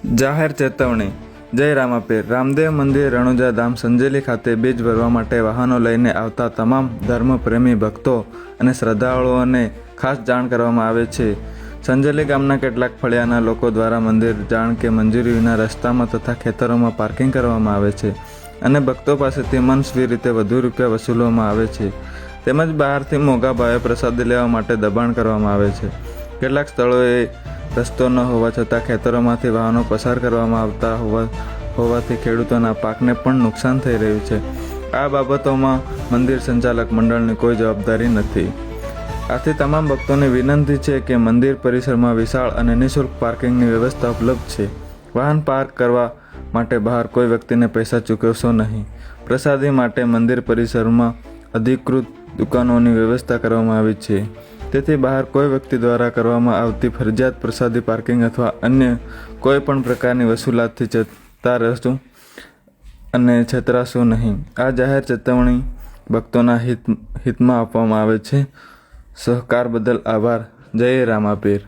જાહેર ચેતવણી. જય રામાપીર. રામદેવ મંદિર રણુજા ધામ સંજેલી ખાતે બીજ ભરવા માટે વાહનો લઈને આવતા તમામ ધર્મપ્રેમી ભક્તો અને શ્રદ્ધાળુઓને ખાસ જાણ કરવામાં આવે છે. સંજેલી ગામના કેટલાક ફળિયાના લોકો દ્વારા મંદિર જાણ કે મંજૂરી વિના રસ્તામાં તથા ખેતરોમાં પાર્કિંગ કરવામાં આવે છે અને ભક્તો પાસેથી મનસ્વી રીતે વધુ રૂપિયા વસૂલવામાં આવે છે. તેમજ બહારથી મોંઘા ભાવે પ્રસાદી લેવા માટે દબાણ કરવામાં આવે છે. કેટલાક સ્થળોએ રસ્તો ન હોવા છતાં ખેતરોમાંથી વાહનો પસાર કરવામાં આવતા હોવાથી ખેડૂતોના પાકને પણ નુકસાન થઈ રહ્યું છે. આ બાબતોમાં મંદિર સંચાલક મંડળની કોઈ જવાબદારી નથી. આથી તમામ ભક્તોને વિનંતી છે કે મંદિર પરિસરમાં વિશાળ અને નિઃશુલ્ક પાર્કિંગની વ્યવસ્થા ઉપલબ્ધ છે. વાહન પાર્ક કરવા માટે બહાર કોઈ વ્યક્તિને પૈસા ચૂકવશો નહીં. પ્રસાદી માટે મંદિર પરિસરમાં અધિકૃત દુકાનોની વ્યવસ્થા કરવામાં આવી છે. તેથી બહાર કોઈ વ્યક્તિ દ્વારા કરવામાં આવતી ફરજિયાત પ્રસાદી પાર્કિંગ અથવા અન્ય કોઈ પણ પ્રકારની વસૂલાતથી જતા રહેશું અને છેતરાશો નહીં. આ જાહેર ચેતવણી ભક્તોના હિતમાં આપવામાં આવે છે. સહકાર બદલ આભાર. જય રામાપીર.